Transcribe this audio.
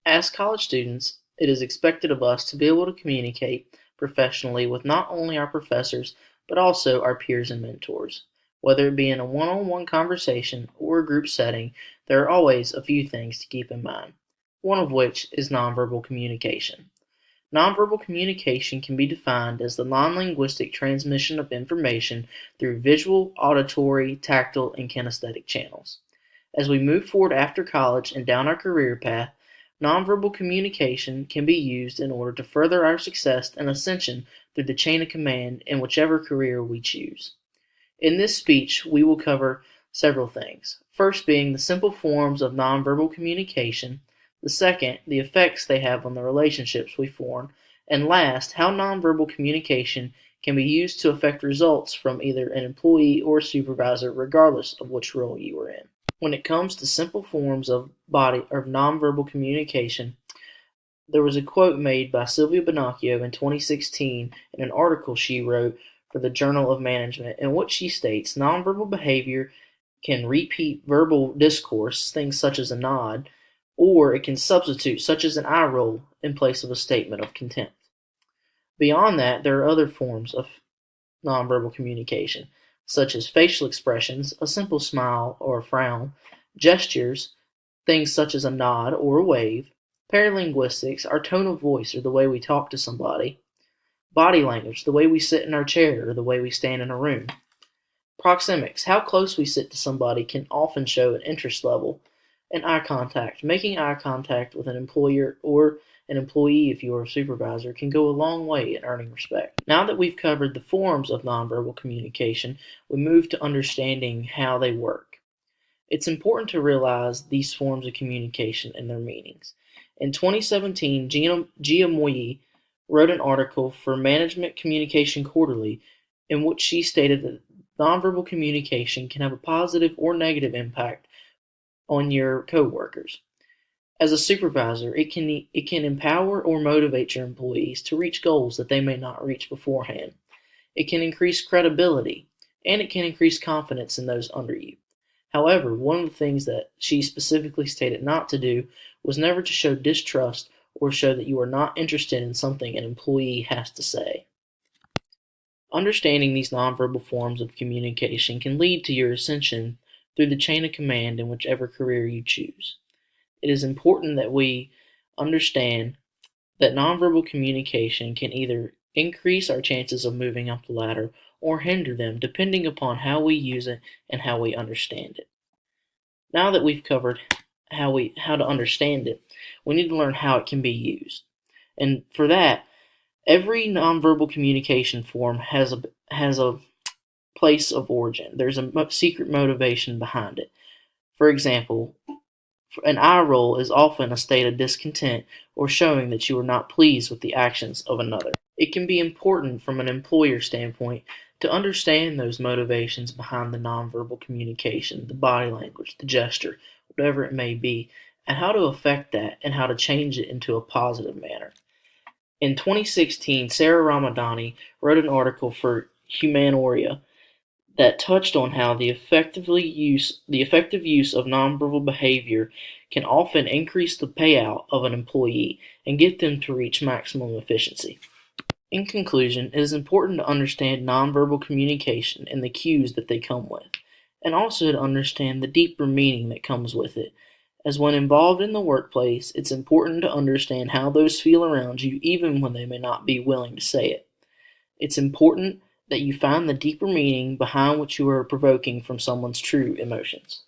As college students, it is expected of us to be able to communicate professionally with not only our professors, but also our peers and mentors. Whether it be in a one-on-one conversation or a group setting, there are always a few things to keep in mind, one of which is nonverbal communication. Nonverbal communication can be defined as the non-linguistic transmission of information through visual, auditory, tactile, and kinesthetic channels. As we move forward after college and down our career path, nonverbal communication can be used in order to further our success and ascension through the chain of command in whichever career we choose. In this speech, we will cover several things. First being the simple forms of nonverbal communication, the second, the effects they have on the relationships we form, and last, how nonverbal communication can be used to affect results from either an employee or supervisor regardless of which role you are in. When it comes to simple forms of nonverbal communication, there was a quote made by Sylvia Bonacchio in 2016 in an article she wrote for the Journal of Management in which she states nonverbal behavior can repeat verbal discourse, things such as a nod, or it can substitute, such as an eye roll, in place of a statement of contempt. Beyond that, there are other forms of nonverbal communication, such as facial expressions, a simple smile or a frown, gestures, things such as a nod or a wave, paralinguistics, our tone of voice or the way we talk to somebody, body language, the way we sit in our chair or the way we stand in a room. Proxemics, how close we sit to somebody can often show an interest level, and eye contact, making eye contact with an employer or an employee if you are a supervisor can go a long way in earning respect. Now that we've covered the forms of nonverbal communication, we move to understanding how they work. It's important to realize these forms of communication and their meanings. In 2017, Gia Moyi wrote an article for Management Communication Quarterly in which she stated that nonverbal communication can have a positive or negative impact on your coworkers. As a supervisor, it can empower or motivate your employees to reach goals that they may not reach beforehand. It can increase credibility, and it can increase confidence in those under you. However, one of the things that she specifically stated not to do was never to show distrust or show that you are not interested in something an employee has to say. Understanding these nonverbal forms of communication can lead to your ascension through the chain of command in whichever career you choose. It is important that we understand that nonverbal communication can either increase our chances of moving up the ladder or hinder them depending upon how we use it and how we understand it. Now that we've covered how to understand it, we need to learn how it can be used. And for that, every nonverbal communication form has a place of origin. There's a secret motivation behind it. For example, an eye roll is often a state of discontent or showing that you are not pleased with the actions of another. It can be important from an employer standpoint to understand those motivations behind the nonverbal communication, the body language, the gesture, whatever it may be, and how to affect that and how to change it into a positive manner. In 2016, Sarah Ramadani wrote an article for Humanoria that touched on how the effective use of nonverbal behavior can often increase the payout of an employee and get them to reach maximum efficiency. In conclusion, it is important to understand nonverbal communication and the cues that they come with, and also to understand the deeper meaning that comes with it, as when involved in the workplace, it's important to understand how those feel around you even when they may not be willing to say it. It's important that you find the deeper meaning behind what you are provoking from someone's true emotions.